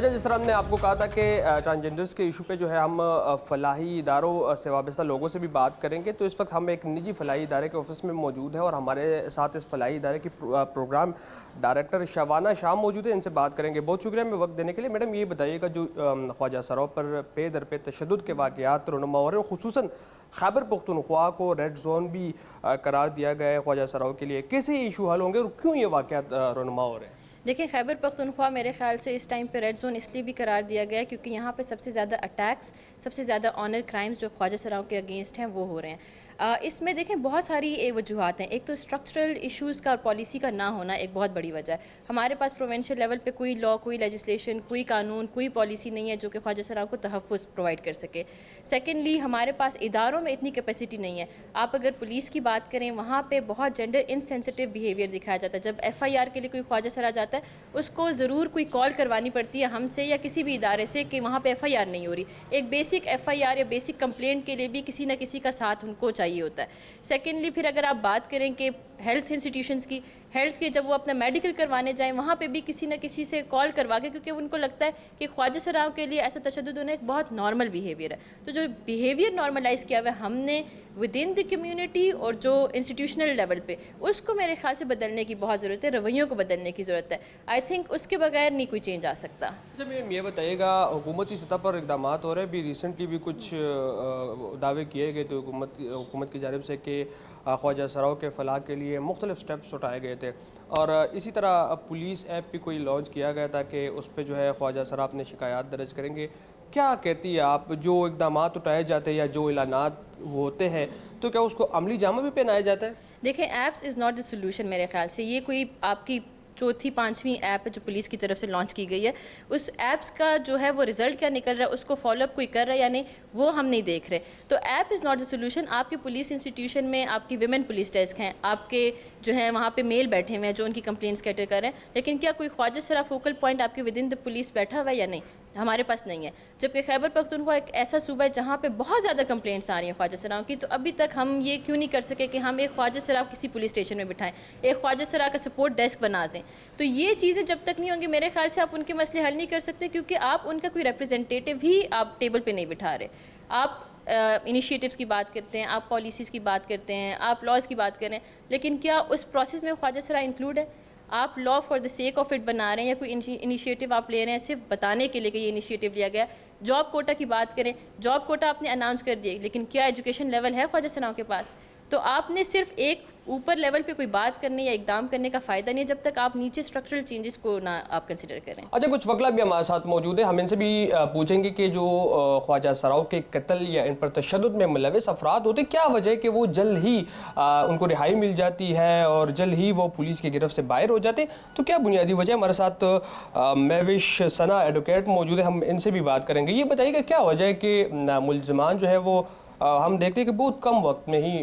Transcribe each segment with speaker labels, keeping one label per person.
Speaker 1: اچھا، جس طرح ہم نے آپ کو کہا تھا کہ ٹرانسجنڈرز کے ایشو پہ جو ہے ہم فلاحی اداروں سے وابستہ لوگوں سے بھی بات کریں گے، تو اس وقت ہم ایک نجی فلاحی ادارے کے آفس میں موجود ہیں اور ہمارے ساتھ اس فلاحی ادارے کی پروگرام ڈائریکٹر شبانہ شام موجود ہے. ان سے بات کریں گے. بہت شکریہ ہمیں وقت دینے کے لیے. میڈم، یہ بتائیے گا جو خواجہ سراؤ پر پے در پے تشدد کے واقعات رونما ہو رہے ہیں، خصوصاً خیبر پختونخوا کو ریڈ زون بھی قرار دیا گیا ہے خواجہ سراؤ کے لیے، کیسے ایشو حل ہوں گے اور کیوں یہ واقعات رونما ہو رہے ہیں؟
Speaker 2: دیکھیں، خیبر پختونخوا میرے خیال سے اس ٹائم پہ ریڈ زون اس لیے بھی قرار دیا گیا ہے کیونکہ یہاں پہ سب سے زیادہ اٹیکس، سب سے زیادہ آنر کرائمز جو خواجہ سراؤ کے اگینسٹ ہیں وہ ہو رہے ہیں. اس میں دیکھیں بہت ساری وجوہات ہیں. ایک تو اسٹرکچرل ایشوز کا اور پالیسی کا نہ ہونا ایک بہت بڑی وجہ ہے. ہمارے پاس پروونشل لیول پہ کوئی لا، کوئی لیجسلیشن، کوئی قانون، کوئی پالیسی نہیں ہے جو کہ خواجہ سراؤ کو تحفظ پرووائڈ کر سکے. سیکنڈلی، ہمارے پاس اداروں میں اتنی کیپیسٹی نہیں ہے. آپ اگر پولیس کی بات کریں، وہاں پہ بہت جینڈر انسینسٹیو بیہیویئر دکھایا جاتا ہے. جب ایف آئی آر کے لیے کوئی خواجہ سرا جاتا ہے، اس کو ضرور کوئی کال کروانی پڑتی ہے ہم سے یا کسی بھی ادارے سے کہ وہاں پہ ایف آئی آر نہیں ہو رہی. ایک بیسک ایف آئی آر یا بیسک کمپلینٹ کے لیے بھی کسی نہ کسی کا ساتھ ان کو چاہیے ہوتا ہے. سیکنڈلی، پھر اگر آپ بات کریں کہ ہیلتھ انسٹیٹیوشنس کی، ہیلتھ کے جب وہ اپنا میڈیکل کروانے جائیں، وہاں پہ بھی کسی نہ کسی سے کال کروا کے، کیونکہ ان کو لگتا ہے کہ خواجہ سراؤ کے لیے ایسا تشدد ہونا ایک بہت نارمل بیہیویئر ہے. تو جو بیہیویئر نارملائز کیا ہوا ہے ہم نے ود ان دی کمیونٹی اور جو انسٹیٹیوشنل لیول پہ، اس کو میرے خیال سے بدلنے کی بہت ضرورت ہے. رویوں کو بدلنے کی ضرورت ہے. آئی تھنک اس کے بغیر نہیں کوئی چینج آ سکتا.
Speaker 1: جب یہ بتائیے گا، حکومتی سطح پر اقدامات ہو رہے ہیں، بھی ریسنٹلی بھی کچھ دعوے کیے گئے تھے حکومت کی جانب سے کہ خواجہ سراؤ کے فلاح کے لیے مختلف سٹیپس اٹھائے گئے تھے، اور اسی طرح پولیس ایپ بھی کوئی لانچ کیا گیا تھا کہ اس پہ جو ہے خواجہ سراؤ اپنے شکایات درج کریں گے. کیا کہتی ہے آپ، جو اقدامات اٹھائے جاتے ہیں یا جو اعلانات ہوتے ہیں، تو کیا اس کو عملی جامہ بھی پہنایا جاتا ہے؟
Speaker 2: دیکھیں، apps is not the solution میرے خیال سے. یہ کوئی آپ کی چوتھی پانچویں ایپ ہے جو پولیس کی طرف سے لانچ کی گئی ہے. اس ایپس کا جو ہے وہ رزلٹ کیا نکل رہا ہے، اس کو فالو اپ کوئی کر رہا ہے یا نہیں، وہ ہم نہیں دیکھ رہے. تو app is not the solution. آپ کے پولیس انسٹیٹیوشن میں آپ کی ویمن پولیس ڈیسک ہیں، آپ کے جو ہیں وہاں پہ میل بیٹھے ہوئے ہیں جو ان کی کمپلینٹس کیٹر کر رہے ہیں، لیکن کیا کوئی خواجہ سرا فوکل پوائنٹ آپ کے ود ان دا پولیس بیٹھا ہوا ہے یا نہیں؟ ہمارے پاس نہیں ہے. جبکہ خیبر پختونخوا ایک ایسا صوبہ ہے جہاں پہ بہت زیادہ کمپلینٹس آ رہی ہیں خواجہ سراؤ کی. تو ابھی تک ہم یہ کیوں نہیں کر سکے کہ ہم ایک خواجہ سراؤ کسی پولیس اسٹیشن میں بٹھائیں، ایک خواجہ سراؤ کا سپورٹ ڈیسک بنا دیں. تو یہ چیزیں جب تک نہیں ہوں گی میرے خیال سے آپ ان کے مسئلے حل نہیں کر سکتے، کیونکہ آپ ان کا کوئی ریپرزنٹیٹیو ہی آپ ٹیبل پہ نہیں بٹھا رہے. آپ انیشیٹیوز کی بات کرتے ہیں، آپ پالیسیز کی بات کرتے ہیں، آپ لاز کی بات کریں، لیکن کیا اس پروسیس میں خواجہ سراؤ انکلوڈ ہے؟ آپ law for the sake of it بنا رہے ہیں یا کوئی انیشیٹیو آپ لے رہے ہیں صرف بتانے کے لیے کہ یہ انیشیٹیو لیا گیا. جاب کوٹا کی بات کریں، جاب کوٹا آپ نے اناؤنس کر دیے، لیکن کیا ایجوکیشن لیول ہے خواجہ سراؤ کے پاس؟ تو آپ نے صرف ایک اوپر لیول پہ کوئی بات کرنے یا اقدام کرنے کا فائدہ نہیں ہے جب تک آپ نیچے اسٹرکچرل چینجز کو نہ آپ کنسیڈر کریں.
Speaker 1: اچھا، کچھ وکلا بھی ہمارے ساتھ موجود ہیں، ہم ان سے بھی پوچھیں گے کہ جو خواجہ سراؤ کے قتل یا ان پر تشدد میں ملوث افراد ہوتے، کیا وجہ ہے کہ وہ جلد ہی ان کو رہائی مل جاتی ہے اور جلد ہی وہ پولیس کی گرفت سے باہر ہو جاتے؟ تو کیا بنیادی وجہ؟ ہمارے ساتھ مہوش ثنا ایڈوکیٹ موجود ہے، ہم ان سے بھی بات کریں گے. یہ بتائیے کہ کیا وجہ ہے کہ ملزمان جو ہے وہ ہم دیکھتے ہیں کہ بہت کم وقت میں ہی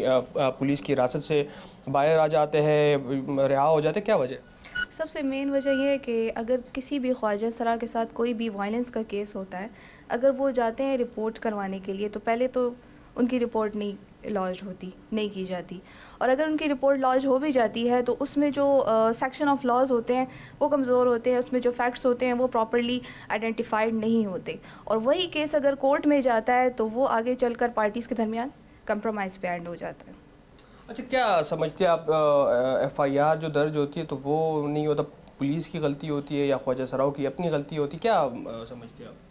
Speaker 1: پولیس کی حراست سے باہر آ جاتے ہیں، رہا ہو جاتے ہیں؟ کیا وجہ؟
Speaker 3: سب سے مین وجہ یہ ہے کہ اگر کسی بھی خواجہ سرا کے ساتھ کوئی بھی وائلنس کا کیس ہوتا ہے، اگر وہ جاتے ہیں رپورٹ کروانے کے لیے، تو پہلے تو ان کی رپورٹ نہیں کی جاتی. اور اگر ان کی رپورٹ لانچ ہو بھی جاتی ہے تو اس میں جو سیکشن آف لاز ہوتے ہیں وہ کمزور ہوتے ہیں، اس میں جو فیکٹس ہوتے ہیں وہ پراپرلی آئیڈینٹیفائڈ نہیں ہوتے، اور وہی کیس اگر کورٹ میں جاتا ہے تو وہ آگے چل کر پارٹیز کے درمیان کمپرومائز پہ اینڈ ہو جاتا ہے.
Speaker 1: اچھا، کیا سمجھتے ہیں آپ ایف آئی آر جو درج ہوتی ہے تو وہ نہیں ہوتا، پولیس کی غلطی ہوتی ہے یا خواجہ سراؤ کی اپنی غلطی ہوتی ہے؟ کیا سمجھتے ہیں آپ؟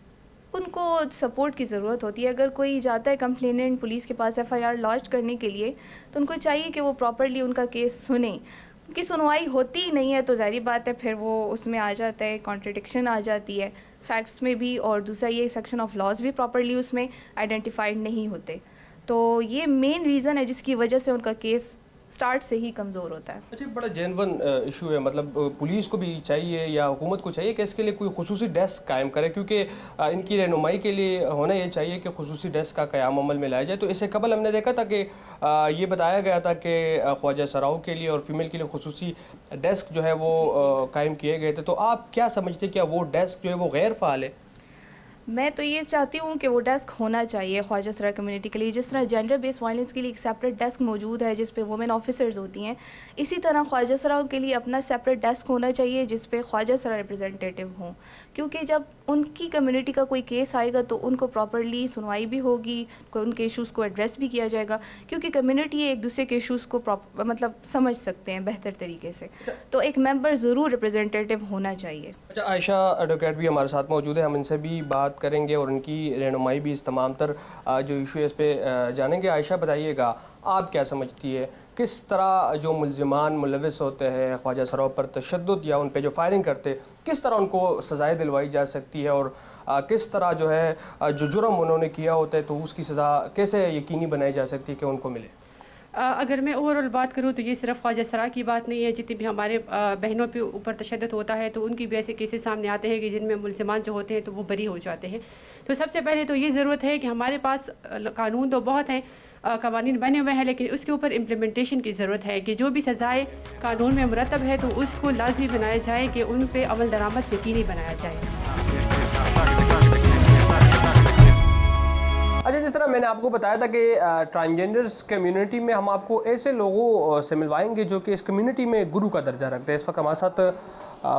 Speaker 3: ان کو سپورٹ کی ضرورت ہوتی ہے. اگر کوئی جاتا ہے کمپلیننٹ پولیس کے پاس ایف آئی آر لانچ کرنے کے لیے، تو ان کو چاہیے کہ وہ پراپرلی ان کا کیس سنیں. ان کی سنوائی ہوتی ہی نہیں ہے تو ظاہری بات ہے پھر وہ اس میں آ جاتا ہے، کانٹرڈکشن آ جاتی ہے فیکٹس میں بھی، اور دوسرا یہ سیکشن آف لاز بھی پراپرلی اس میں آئیڈینٹیفائڈ نہیں ہوتے. تو یہ مین ریزن ہے جس کی وجہ سے ان کا کیس سٹارٹ سے ہی کمزور ہوتا ہے.
Speaker 1: اچھا، بڑا جینون ایشو ہے. مطلب پولیس کو بھی چاہیے یا حکومت کو چاہیے کہ اس کے لیے کوئی خصوصی ڈیسک قائم کرے، کیونکہ ان کی رہنمائی کے لیے ہونا یہ چاہیے کہ خصوصی ڈیسک کا قیام عمل میں لایا جائے. تو اس سے قبل ہم نے دیکھا تھا کہ یہ بتایا گیا تھا کہ خواجہ سراؤ کے لیے اور فیمیل کے لیے خصوصی ڈیسک جو ہے وہ قائم کیے گئے تھے. تو آپ کیا سمجھتے ہیں، کیا وہ ڈیسک جو ہے وہ غیر فعال ہے؟
Speaker 3: میں تو یہ چاہتی ہوں کہ وہ ڈیسک ہونا چاہیے خواجہ سرا کمیونٹی کے لیے، جس طرح جینڈر بیس وائلنس کے لیے ایک سیپریٹ ڈیسک موجود ہے جس پہ وومن آفیسرز ہوتی ہیں، اسی طرح خواجہ سرا کے لیے اپنا سیپریٹ ڈیسک ہونا چاہیے جس پہ خواجہ سرا ریپرزینٹیٹیو ہوں، کیونکہ جب ان کی کمیونٹی کا کوئی کیس آئے گا تو ان کو پراپرلی سنوائی بھی ہوگی، ان کے ایشوز کو ایڈریس بھی کیا جائے گا، کیونکہ کمیونٹی ایک دوسرے کے ایشوز کو مطلب سمجھ سکتے ہیں بہتر طریقے سے، تو ایک ممبر ضرور ریپرزینٹیٹیو ہونا چاہیے۔
Speaker 1: اچھا، عائشہ ایڈوکیٹ بھی ہمارے ساتھ موجود ہے، ہم ان سے بھی بات کریں گے اور ان کی رہنمائی بھی اس تمام تر جو ایشو ہے اس پہ جانیں گے۔ عائشہ بتائیے گا، آپ کیا سمجھتی ہے کس طرح جو ملزمان ملوث ہوتے ہیں خواجہ سراؤں پر تشدد یا ان پہ جو فائرنگ کرتے، کس طرح ان کو سزائیں دلوائی جا سکتی ہے، اور کس طرح جو ہے جو جرم انہوں نے کیا ہوتا ہے تو اس کی سزا کیسے یقینی بنائی جا سکتی ہے کہ ان کو ملے؟
Speaker 4: اگر میں اوور آل بات کروں تو یہ صرف خواجہ سرا کی بات نہیں ہے، جتنی بھی ہمارے بہنوں پہ اوپر تشدد ہوتا ہے تو ان کی بھی ایسے کیسز سامنے آتے ہیں کہ جن میں ملزمان جو ہوتے ہیں تو وہ بری ہو جاتے ہیں۔ تو سب سے پہلے تو یہ ضرورت ہے کہ ہمارے پاس قانون تو بہت ہیں، قوانین بنے ہوئے ہیں، لیکن اس کے اوپر امپلیمنٹیشن کی ضرورت ہے کہ جو بھی سزائیں قانون میں مرتب ہے تو اس کو لازمی بنایا جائے کہ ان پہ عمل درآمد یقینی بنایا جائے۔
Speaker 1: اچھا، جس طرح میں نے آپ کو بتایا تھا کہ ٹرانسجینڈرز کمیونٹی میں ہم آپ کو ایسے لوگوں سے ملوائیں گے جو کہ اس کمیونٹی میں گرو کا درجہ رکھتے ہیں۔ اس وقت ہمارے ساتھ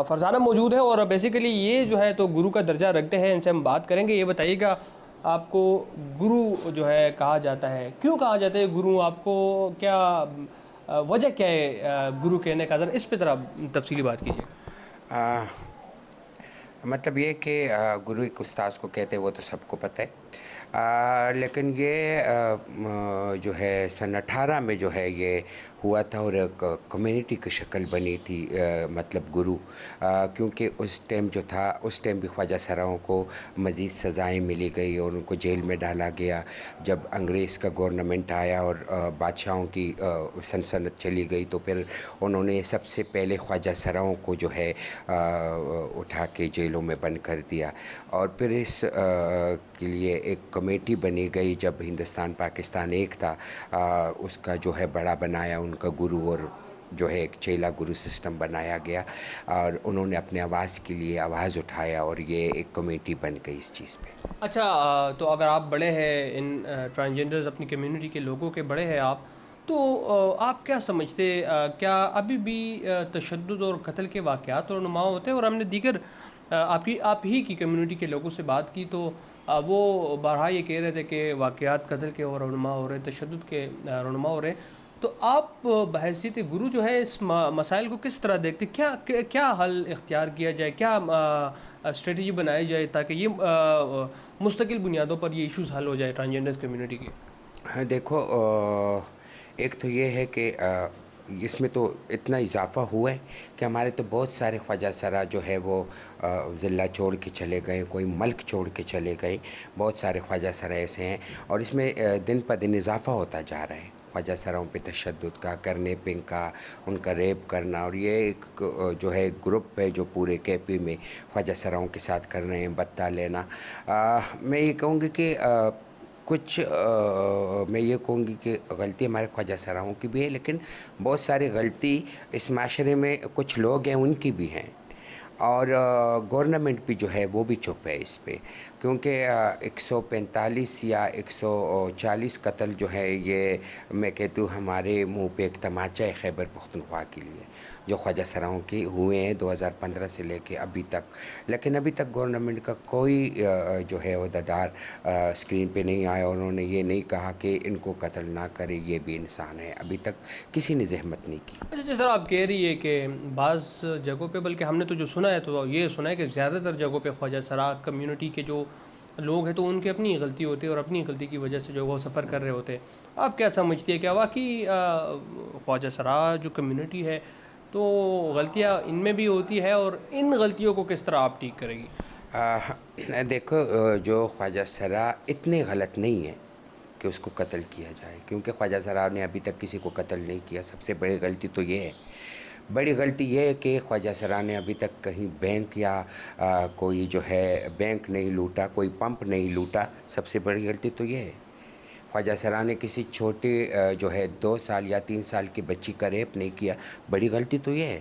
Speaker 1: فرزانہ موجود ہے اور بیسیکلی یہ جو ہے تو گرو کا درجہ رکھتے ہیں، ان سے ہم بات کریں گے۔ یہ بتائیے گا، آپ کو گرو جو ہے کہا جاتا ہے، کیوں کہا جاتا ہے گرو؟ آپ کو کیا وجہ کیا ہے گرو کہنے کا؟ ذرا اس پہ ذرا تفصیلی بات کیجیے۔
Speaker 5: مطلب یہ کہ گرو ایک استاذ کو کہتے ہیں وہ تو سب کو پتہ ہے، لیکن یہ جو ہے سن 18 میں جو ہے یہ ہوا تھا اور ایک کمیونٹی کی شکل بنی تھی، مطلب گرو، کیونکہ اس ٹائم جو تھا اس ٹائم بھی خواجہ سراؤں کو مزید سزائیں ملی گئی اور ان کو جیل میں ڈالا گیا۔ جب انگریز کا گورنمنٹ آیا اور بادشاہوں کی سلطنت چلی گئی تو پھر انہوں نے سب سے پہلے خواجہ سراؤں کو جو ہے اٹھا کے جیلوں میں بند کر دیا، اور پھر اس کے لیے ایک کمیٹی بنی گئی جب ہندوستان پاکستان ایک تھا، اس کا جو ہے بڑا بنایا ان کا گرو، اور جو ہے ایک چیلا گرو سسٹم بنایا گیا، اور انہوں نے اپنے آواز کے لیے آواز اٹھایا اور یہ ایک کمیٹی بن گئی اس چیز پہ۔
Speaker 1: اچھا، تو اگر آپ بڑے ہیں ان ٹرانسجینڈرز اپنی کمیونٹی کے لوگوں کے بڑے ہیں آپ، تو آپ کیا سمجھتے، کیا ابھی بھی تشدد اور قتل کے واقعات رونما ہوتے ہیں؟ اور ہم نے دیگر آپ ہی کی کمیونٹی کے لوگوں سے بات کی تو وہ بارہا یہ کہہ رہے تھے کہ واقعات قتل کے اور رونما ہو رہے ہیں، تشدد کے رونما ہو رہے ہیں۔ تو آپ بحیثیت گرو جو ہے اس مسائل کو کس طرح دیکھتے؟ کیا حل اختیار کیا جائے، کیا اسٹریٹجی بنائی جائے تاکہ یہ مستقل بنیادوں پر یہ ایشوز حل ہو جائے ٹرانسجینڈرز کمیونٹی کے؟
Speaker 5: ہاں دیکھو، ایک تو یہ ہے کہ اس میں تو اتنا اضافہ ہوا ہے کہ ہمارے تو بہت سارے خواجہ سرا جو ہے وہ ضلع چھوڑ کے چلے گئے، کوئی ملک چھوڑ کے چلے گئے، بہت سارے خواجہ سرا ایسے ہیں، اور اس میں دن پہ دن اضافہ ہوتا جا رہا ہے خواجہ سراؤں پہ تشدد کا، کرنیپنگ کا، ان کا ریپ کرنا، اور یہ ایک جو ہے گروپ ہے جو پورے کے پی میں خواجہ سراؤں کے ساتھ کر رہے ہیں، بتہ لینا۔ میں یہ کہوں گی کہ میں یہ کہوں گی کہ غلطی ہمارے خواجہ سراؤں کی بھی ہے، لیکن بہت ساری غلطی اس معاشرے میں کچھ لوگ ہیں ان کی بھی ہیں، اور گورنمنٹ بھی جو ہے وہ بھی چپ ہے اس پہ، کیونکہ 145 یا 140 قتل جو ہے یہ میں کہتی ہوں ہمارے منہ پہ ایک تماچا ہے خیبر پختونخوا کے لیے، جو خواجہ سراؤں کے ہوئے ہیں 2015 سے لے کے ابھی تک، لیکن ابھی تک گورنمنٹ کا کوئی جو ہے عہدیدار اسکرین پہ نہیں آیا، انہوں نے یہ نہیں کہا کہ ان کو قتل نہ کرے، یہ بھی انسان ہے، ابھی تک کسی نے زحمت نہیں کی۔
Speaker 1: اچھا، جس طرح آپ کہہ رہی ہے کہ بعض جگہوں پہ، بلکہ ہم نے تو جو سنا ہے تو یہ سنا ہے کہ زیادہ تر جگہوں پہ خواجہ سرا کمیونٹی کے جو لوگ ہیں تو ان کی اپنی غلطی ہوتی ہے اور اپنی غلطی کی وجہ سے جو وہ سفر کر رہے ہوتے ہیں۔ آپ کیا سمجھتی ہے، کیا واقعی خواجہ سرا جو کمیونٹی ہے تو غلطیاں ان میں بھی ہوتی ہے، اور ان غلطیوں کو کس طرح آپ ٹھیک کرے گی؟
Speaker 5: دیکھو، جو خواجہ سرا اتنے غلط نہیں ہے کہ اس کو قتل کیا جائے، کیونکہ خواجہ سرا نے ابھی تک کسی کو قتل نہیں کیا۔ سب سے بڑی غلطی تو یہ ہے، بڑی غلطی یہ ہے کہ خواجہ سرا نے ابھی تک کہیں بینک یا کوئی جو ہے بینک نہیں لوٹا، کوئی پمپ نہیں لوٹا۔ سب سے بڑی غلطی تو یہ ہے۔ خواجہ سرا نے کسی چھوٹے جو ہے 2 سال یا 3 سال کی بچی کا ریپ نہیں کیا، بڑی غلطی تو یہ ہے۔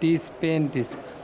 Speaker 6: 30-35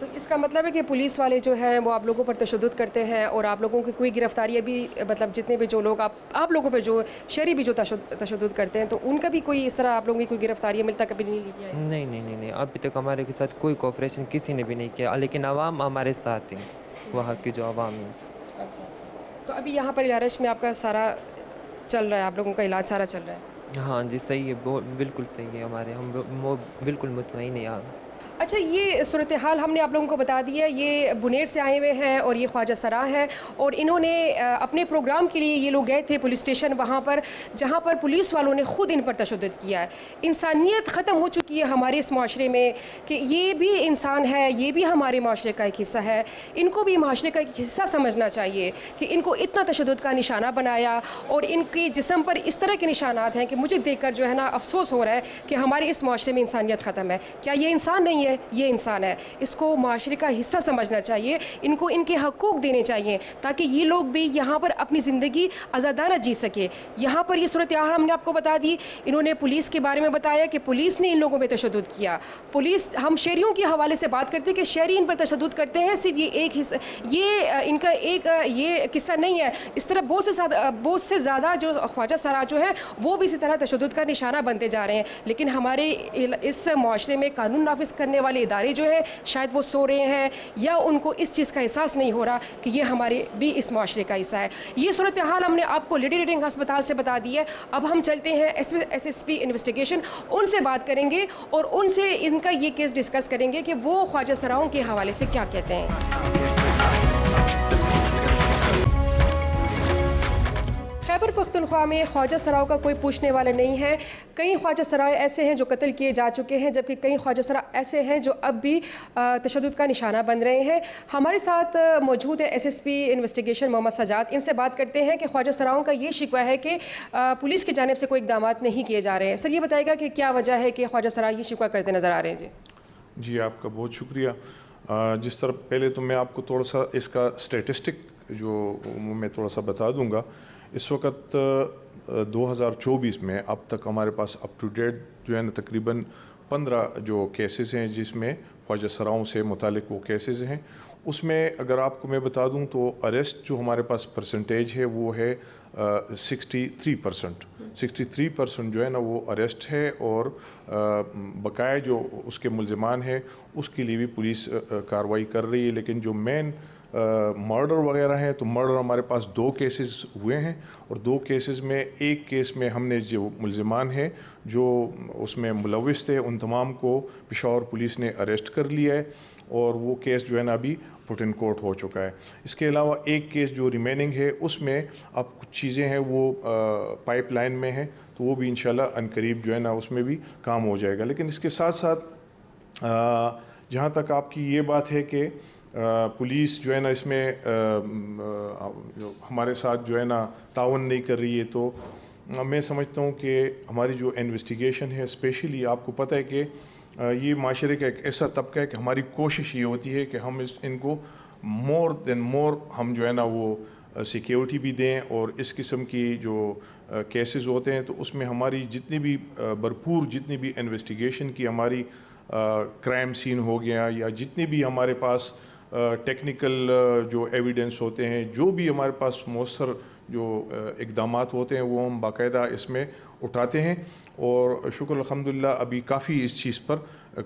Speaker 1: تو اس کا مطلب ہے کہ پولیس والے جو ہیں وہ آپ لوگوں پر تشدد کرتے ہیں اور آپ لوگوں کی کوئی گرفتاری بھی مطلب جتنے بھی جو لوگ آپ لوگوں پہ جو شہری بھی جو تشدد کرتے ہیں تو ان کا بھی کوئی اس طرح آپ لوگوں کی کوئی گرفتاری ملتا کبھی نہیں لی ہے؟
Speaker 7: نہیں ابھی تک ہمارے کے ساتھ کوئی کوآپریشن کسی نے بھی نہیں کیا، لیکن عوام ہمارے ساتھ ہیں، وہاں کی جو عوام ہیں.
Speaker 1: اچھا تو ابھی یہاں پر علاج میں آپ کا سارا چل رہا ہے، آپ لوگوں کا علاج سارا چل رہا ہے؟
Speaker 7: ہاں جی صحیح ہے، بالکل صحیح ہے، ہم بالکل مطمئن ہیں یہاں.
Speaker 1: اچھا یہ صورتحال ہم نے آپ لوگوں کو بتا دی ہے، یہ بنیر سے آئے ہوئے ہیں اور یہ خواجہ سرا ہے اور انہوں نے اپنے پروگرام کے لیے یہ لوگ گئے تھے پولیس اسٹیشن وہاں پر جہاں پر پولیس والوں نے خود ان پر تشدد کیا ہے. انسانیت ختم ہو چکی ہے ہمارے اس معاشرے میں کہ یہ بھی انسان ہے، یہ بھی ہمارے معاشرے کا ایک حصہ ہے، ان کو بھی معاشرے کا ایک حصہ سمجھنا چاہیے کہ ان کو اتنا تشدد کا نشانہ بنایا اور ان کے جسم پر اس طرح کے نشانات ہیں کہ مجھے دیکھ کر جو ہے نا افسوس ہو رہا ہے کہ ہمارے اس معاشرے میں انسانیت ختم ہے. کیا یہ انسان نہیں ہے؟ یہ انسان ہے، اس کو معاشرے کا حصہ سمجھنا چاہیے، ان کو ان کے حقوق دینے چاہیے تاکہ یہ لوگ بھی یہاں پر اپنی زندگی آزادانہ جی سکے. یہاں پر یہ صورتحال ہم نے آپ کو بتا دی. انہوں نے پولیس کے بارے میں بتایا کہ پولیس نے ان لوگوں پہ تشدد کیا. پولیس ہم شہریوں کے حوالے سے بات کرتے ہیں کہ شہری ان پر تشدد کرتے ہیں، صرف یہ ایک حصہ، یہ ان کا ایک یہ قصہ نہیں ہے. اس طرح بہت سے زیادہ جو خواجہ سرا جو ہے وہ بھی اسی طرح تشدد کا نشانہ بنتے جا رہے ہیں. لیکن ہمارے اس معاشرے میں قانون نافذ کرنے والے ادارے جو ہے شاید وہ سو رہے ہیں یا ان کو اس چیز کا احساس نہیں ہو رہا کہ یہ ہمارے بھی اس معاشرے کا حصہ ہے. یہ صورتحال ہم نے آپ کو لیڈی ریڈنگ ہسپتال سے بتا دی ہے. اب ہم چلتے ہیں ایس پی انویسٹیگیشن، ان سے بات کریں گے اور ان سے ان کا یہ کیس ڈسکس کریں گے کہ وہ خواجہ سراؤں کے حوالے سے کیا کہتے ہیں. خیبر پختونخوا میں خواجہ سراؤں کا کوئی پوچھنے والا نہیں ہے. کئی خواجہ سرائے ایسے ہیں جو قتل کیے جا چکے ہیں جبکہ کئی خواجہ سرا ایسے ہیں جو اب بھی تشدد کا نشانہ بن رہے ہیں. ہمارے ساتھ موجود ہے ایس پی انویسٹیگیشن محمد سجاد. ان سے بات کرتے ہیں کہ خواجہ سراؤں کا یہ شکوہ ہے کہ پولیس کی جانب سے کوئی اقدامات نہیں کیے جا رہے ہیں. سر یہ بتائے گا کہ کیا وجہ ہے کہ خواجہ سرا یہ شکوہ کرتے نظر آ رہے ہیں؟
Speaker 8: جی آپ کا بہت شکریہ. جس طرح پہلے تو میں آپ کو تھوڑا سا اس کا اسٹیٹسٹک جو میں تھوڑا سا بتا دوں گا. اس وقت 2024 میں اب تک ہمارے پاس اپ ٹو ڈیٹ جو ہے نا تقریباً 15 جو کیسز ہیں جس میں خواجہ سراؤں سے متعلق وہ کیسز ہیں. اس میں اگر آپ کو میں بتا دوں تو اریسٹ جو ہمارے پاس پرسنٹیج ہے وہ ہے 63%. 63% جو ہے نا وہ اریسٹ ہے اور بقایا جو اس کے ملزمان ہیں اس کے لیے بھی پولیس کارروائی کر رہی ہے. لیکن جو مین مرڈر وغیرہ ہیں تو مرڈر ہمارے پاس 2 کیسز ہوئے ہیں اور 2 کیسز میں ایک کیس میں ہم نے جو ملزمان ہیں جو اس میں ملوث تھے ان تمام کو پشاور پولیس نے اریسٹ کر لیا ہے اور وہ کیس جو ہے نا ابھی پٹ ان کورٹ ہو چکا ہے. اس کے علاوہ ایک کیس جو ریمیننگ ہے اس میں اب کچھ چیزیں ہیں وہ پائپ لائن میں ہیں تو وہ بھی انشاءاللہ عنقریب جو ہے نا اس میں بھی کام ہو جائے گا. لیکن اس کے ساتھ ساتھ جہاں تک آپ کی یہ بات ہے کہ پولیس جو ہے نا اس میں ہمارے ساتھ جو ہے نا تعاون نہیں کر رہی ہے تو میں سمجھتا ہوں کہ ہماری جو انویسٹیگیشن ہے اسپیشلی آپ کو پتہ ہے کہ یہ معاشرے کا ایک ایسا طبقہ ہے کہ ہماری کوشش یہ ہوتی ہے کہ ہم ان کو مور دین مور ہم جو ہے نا وہ سیکیورٹی بھی دیں اور اس قسم کی جو کیسز ہوتے ہیں تو اس میں ہماری جتنی بھی بھرپور جتنی بھی انویسٹیگیشن کی ہماری کرائم سین ہو گیا یا جتنی بھی ہمارے پاس ٹیکنیکل جو ایویڈنس ہوتے ہیں جو بھی ہمارے پاس مؤثر جو اقدامات ہوتے ہیں وہ ہم باقاعدہ اس میں اٹھاتے ہیں اور شکر الحمدللہ ابھی کافی اس چیز پر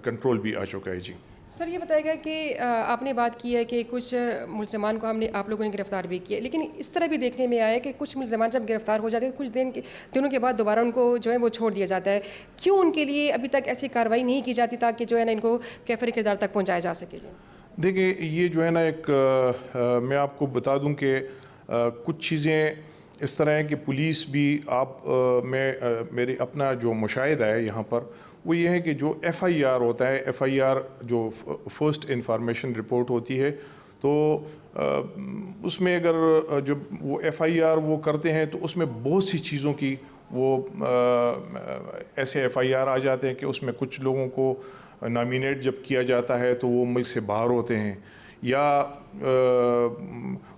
Speaker 8: کنٹرول بھی آ چکا ہے. جی
Speaker 1: سر یہ بتائے گا کہ آپ نے بات کی ہے کہ کچھ ملزمان کو آپ لوگوں نے گرفتار بھی کیا لیکن اس طرح بھی دیکھنے میں آیا کہ کچھ ملزمان جب گرفتار ہو جاتے ہیں کچھ دنوں کے بعد دوبارہ ان کو جو ہے وہ چھوڑ دیا جاتا ہے. کیوں ان کے لیے ابھی تک ایسی کارروائی نہیں کی جاتی تاکہ جو ہے نا ان کو کیفر کردار تک پہنچایا جا سکے؟
Speaker 8: دیکھیں یہ جو ہے نا ایک میں آپ کو بتا دوں کہ کچھ چیزیں اس طرح ہے کہ پولیس بھی میری اپنا جو مشاہدہ ہے یہاں پر وہ یہ ہے کہ جو ایف آئی آر ہوتا ہے ایف آئی آر جو فرسٹ انفارمیشن رپورٹ ہوتی ہے تو اس میں اگر جب وہ ایف آئی آر وہ کرتے ہیں تو اس میں بہت سی چیزوں کی وہ ایسے ایف آئی آر آ جاتے ہیں کہ اس میں کچھ لوگوں کو نامینیٹ جب کیا جاتا ہے تو وہ ملک سے باہر ہوتے ہیں یا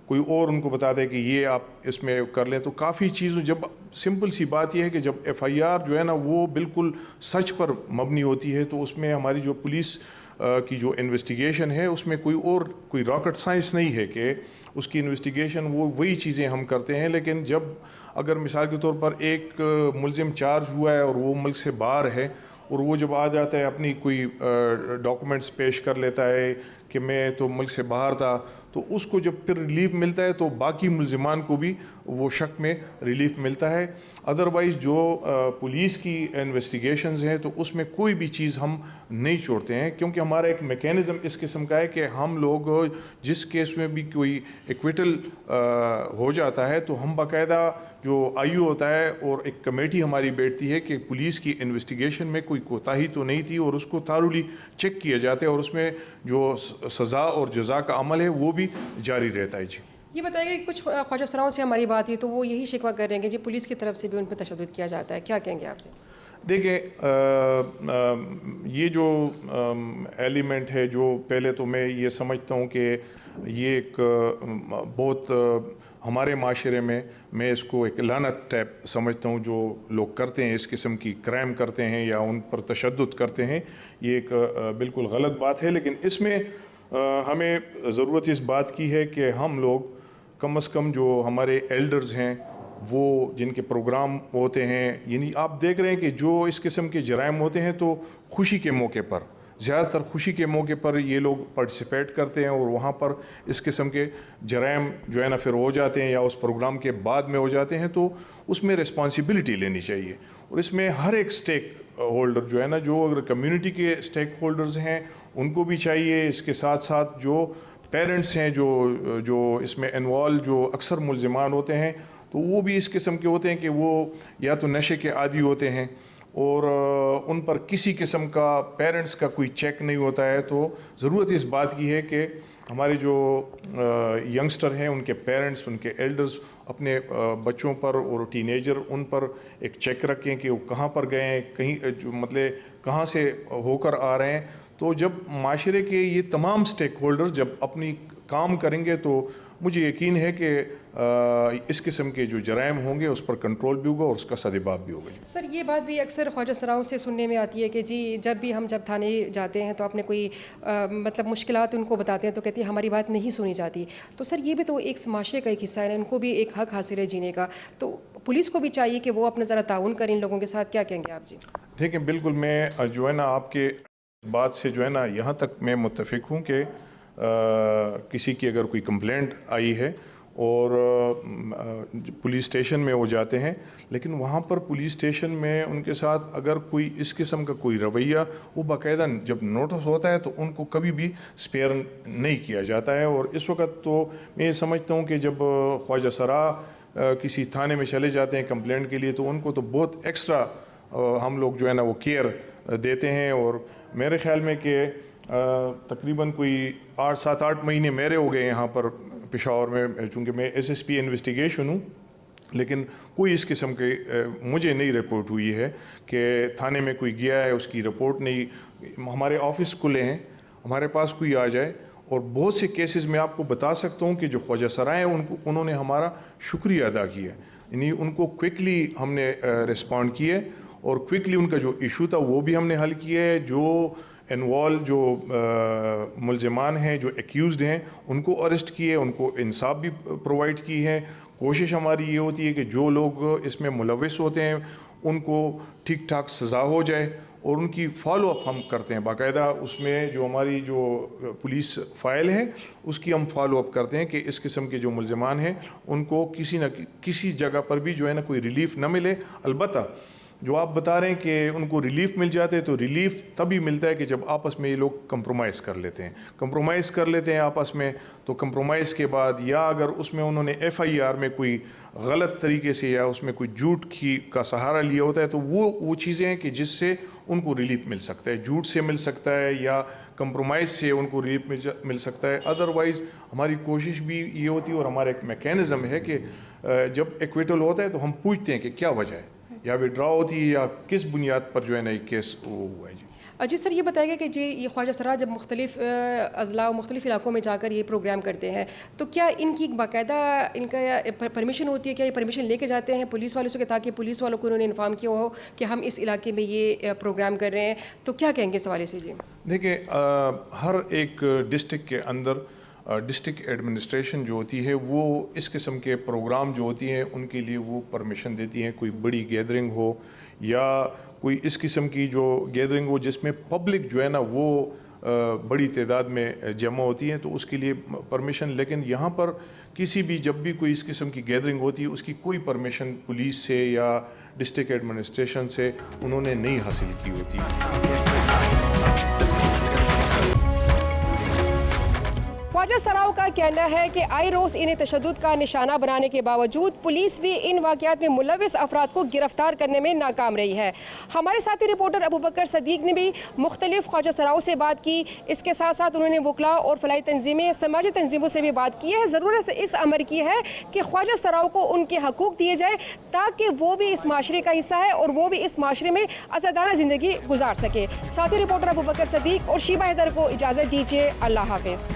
Speaker 8: کوئی اور ان کو بتاتا ہے کہ یہ آپ اس میں کر لیں. تو کافی چیزوں جب سمپل سی بات یہ ہے کہ جب ایف آئی آر جو ہے نا وہ بالکل سچ پر مبنی ہوتی ہے تو اس میں ہماری جو پولیس کی جو انویسٹیگیشن ہے اس میں کوئی راکٹ سائنس نہیں ہے کہ اس کی انویسٹیگیشن وہی چیزیں ہم کرتے ہیں. لیکن جب اگر مثال کے طور پر ایک ملزم چارج ہوا ہے اور وہ ملک سے باہر ہے اور وہ جب آ جاتا ہے اپنی کوئی ڈاکومنٹس پیش کر لیتا ہے کہ میں تو ملک سے باہر تھا, تو اس کو جب پھر ریلیف ملتا ہے تو باقی ملزمان کو بھی وہ شک میں ریلیف ملتا ہے. ادروائز جو پولیس کی انویسٹیگیشنز ہیں تو اس میں کوئی بھی چیز ہم نہیں چھوڑتے ہیں, کیونکہ ہمارا ایک میکینزم اس قسم کا ہے کہ ہم لوگ جس کیس میں بھی کوئی ایکویٹل ہو جاتا ہے تو ہم باقاعدہ جو آئی ہوتا ہے اور ایک کمیٹی ہماری بیٹھتی ہے کہ پولیس کی انویسٹیگیشن میں کوئی کوتاہی تو نہیں تھی اور اس کو تھارولی چیک کیا جاتا ہے اور اس میں جو سزا اور جزا کا عمل ہے وہ بھی جاری رہتا ہے. جی
Speaker 1: یہ بتائیے کہ کچھ خواجہ سراؤں سے ہماری بات ہوئی تو وہ یہی شکوہ کر رہے ہیں کہ جی پولیس کی طرف سے بھی ان پہ تشدد کیا جاتا ہے, کیا کہیں گے آپ سے؟
Speaker 8: دیکھیں یہ جو ایلیمنٹ ہے, جو پہلے تو میں یہ سمجھتا ہوں کہ یہ ایک بہت ہمارے معاشرے میں اس کو ایک لعنت ٹائپ سمجھتا ہوں. جو لوگ کرتے ہیں اس قسم کی کرائم کرتے ہیں یا ان پر تشدد کرتے ہیں, یہ ایک بالکل غلط بات ہے. لیکن اس میں ہمیں ضرورت اس بات کی ہے کہ ہم لوگ کم از کم جو ہمارے ایلڈرز ہیں وہ جن کے پروگرام ہوتے ہیں, یعنی آپ دیکھ رہے ہیں کہ جو اس قسم کے جرائم ہوتے ہیں تو خوشی کے موقع پر, زیادہ تر خوشی کے موقع پر یہ لوگ پارٹیسپیٹ کرتے ہیں اور وہاں پر اس قسم کے جرائم جو ہے نا پھر ہو جاتے ہیں یا اس پروگرام کے بعد میں ہو جاتے ہیں. تو اس میں ریسپانسبلٹی لینی چاہیے اور اس میں ہر ایک سٹیک ہولڈر جو ہے نا, جو اگر کمیونٹی کے سٹیک ہولڈرز ہیں ان کو بھی چاہیے, اس کے ساتھ ساتھ جو پیرنٹس ہیں جو اس میں انوالو جو اکثر ملزمان ہوتے ہیں تو وہ بھی اس قسم کے ہوتے ہیں کہ وہ یا تو نشے کے عادی ہوتے ہیں اور ان پر کسی قسم کا پیرنٹس کا کوئی چیک نہیں ہوتا ہے. تو ضرورت اس بات کی ہے کہ ہمارے جو ینگسٹر ہیں ان کے پیرنٹس, ان کے ایلڈرز اپنے بچوں پر اور ٹین ایجر ان پر ایک چیک رکھیں کہ وہ کہاں پر گئے ہیں, کہیں مطلب کہاں سے ہو کر آ رہے ہیں. تو جب معاشرے کے یہ تمام سٹیک ہولڈرز جب اپنی کام کریں گے تو مجھے یقین ہے کہ اس قسم کے جو جرائم ہوں گے اس پر کنٹرول بھی ہوگا اور اس کا سدباب بھی ہوگا.
Speaker 1: سر یہ بات بھی اکثر خواجہ سراؤں سے سننے میں آتی ہے کہ جی جب بھی ہم تھانے جاتے ہیں تو اپنے کوئی مطلب مشکلات ان کو بتاتے ہیں تو کہتی ہے ہماری بات نہیں سنی جاتی. تو سر یہ بھی تو ایک معاشرے کا ایک حصہ ہے, ان کو بھی ایک حق حاصل ہے جینے کا, تو پولیس کو بھی چاہیے کہ وہ اپنا ذرا تعاون کریں ان لوگوں کے ساتھ. کیا کہیں گے آپ؟ جی
Speaker 8: دیکھیں بالکل میں جو ہے نا آپ کے بات سے جو ہے نا یہاں تک میں متفق ہوں کہ کسی کی اگر کوئی کمپلینٹ آئی ہے اور پولیس اسٹیشن میں وہ جاتے ہیں, لیکن وہاں پر پولیس اسٹیشن میں ان کے ساتھ اگر کوئی اس قسم کا کوئی رویہ وہ باقاعدہ جب نوٹس ہوتا ہے تو ان کو کبھی بھی اسپیئر نہیں کیا جاتا ہے. اور اس وقت تو میں یہ سمجھتا ہوں کہ جب خواجہ سرا کسی تھانے میں چلے جاتے ہیں کمپلینٹ کے لیے تو ان کو تو بہت ایکسٹرا ہم لوگ جو ہے نا وہ کیئر دیتے ہیں. اور میرے خیال میں کہ تقریباً کوئی 7-8 مہینے میرے ہو گئے یہاں پر پشاور میں, چونکہ میں SSP انویسٹیگیشن ہوں, لیکن کوئی اس قسم کے مجھے نہیں رپورٹ ہوئی ہے کہ تھانے میں کوئی گیا ہے اس کی رپورٹ نہیں. ہمارے آفس کھلے ہیں, ہمارے پاس کوئی آ جائے, اور بہت سے کیسز میں آپ کو بتا سکتا ہوں کہ جو خواجہ سرائے ہیں انہوں نے ہمارا شکریہ ادا کیا, یعنی ان کو کوئکلی ہم نے رسپونڈ کیے اور کوئکلی ان کا جو ایشو تھا وہ بھی ہم نے حل کیا ہے. جو انوالو جو ملزمان ہیں, جو ایکیوزڈ ہیں, ان کو اریسٹ کیے, ان کو انصاف بھی پرووائڈ کی ہے. کوشش ہماری یہ ہوتی ہے کہ جو لوگ اس میں ملوث ہوتے ہیں ان کو ٹھیک ٹھاک سزا ہو جائے اور ان کی فالو اپ ہم کرتے ہیں باقاعدہ. اس میں جو ہماری جو پولیس فائل ہے اس کی ہم فالو اپ کرتے ہیں کہ اس قسم کے جو ملزمان ہیں ان کو کسی نہ کسی جگہ پر بھی جو ہے نا کوئی ریلیف نہ ملے. البتہ جو آپ بتا رہے ہیں کہ ان کو ریلیف مل جاتے ہیں تو ریلیف تبھی ملتا ہے کہ جب آپس میں یہ لوگ کمپرومائز کر لیتے ہیں آپس میں. تو کمپرومائز کے بعد یا اگر اس میں انہوں نے FIR میں کوئی غلط طریقے سے یا اس میں کوئی جھوٹ کا سہارا لیا ہوتا ہے تو وہ چیزیں ہیں کہ جس سے ان کو ریلیف مل سکتا ہے, جھوٹ سے مل سکتا ہے یا کمپرومائز سے ان کو ریلیف مل سکتا ہے. ادروائز ہماری کوشش بھی یہ ہوتی ہے اور ہمارا ایک میکینزم ہے کہ جب ایکویٹل ہوتا ہے تو ہم پوچھتے ہیں کہ کیا وجہ ہے یا وڈرا ہوتی ہے یا کس بنیاد پر جو ہے نا ایک کیس وہ ہوا ہے. جی
Speaker 1: جی سر، یہ بتائے گا کہ جی یہ خواجہ سرا جب مختلف اضلاع و مختلف علاقوں میں جا کر یہ پروگرام کرتے ہیں تو کیا ان کی باقاعدہ ان کا پرمیشن ہوتی ہے؟ کیا یہ پرمیشن لے کے جاتے ہیں پولیس والوں سے کہ تاکہ پولیس والوں کو انہوں نے انفارم کیا ہو کہ ہم اس علاقے میں یہ پروگرام کر رہے ہیں؟ تو کیا کہیں گے اس حوالے سے؟ جی
Speaker 8: دیکھیں، ہر ایک ڈسٹرکٹ کے اندر ڈسٹرکٹ ایڈمنسٹریشن جو ہوتی ہے وہ اس قسم کے پروگرام جو ہوتی ہیں ان کے لیے وہ پرمیشن دیتی ہیں. کوئی بڑی گیدرنگ ہو یا کوئی اس قسم کی جو گیدرنگ ہو جس میں پبلک جو ہے نا وہ بڑی تعداد میں جمع ہوتی ہیں تو اس کے لیے پرمیشن. لیکن یہاں پر کسی بھی جب بھی کوئی اس قسم کی گیدرنگ ہوتی ہے اس کی کوئی پرمیشن پولیس سے یا ڈسٹرکٹ ایڈمنسٹریشن سے انہوں نے نہیں حاصل کی ہوتی.
Speaker 1: خواجہ سراؤ کا کہنا ہے کہ آئی روز انہیں تشدد کا نشانہ بنانے کے باوجود پولیس بھی ان واقعات میں ملوث افراد کو گرفتار کرنے میں ناکام رہی ہے. ہمارے ساتھی رپورٹر ابوبکر صدیق نے بھی مختلف خواجہ سراؤ سے بات کی. اس کے ساتھ ساتھ انہوں نے وکلاء اور فلاحی تنظیمیں، سماجی تنظیموں سے بھی بات کی ہے. ضرورت اس امر کی ہے کہ خواجہ سراؤ کو ان کے حقوق دیے جائے تاکہ وہ بھی اس معاشرے کا حصہ ہے اور وہ بھی اس معاشرے میں آزادانہ زندگی گزار سکے. ساتھی رپورٹر ابوبکر صدیق اور شیبہ حیدر کو اجازت دیجیے. اللہ حافظ.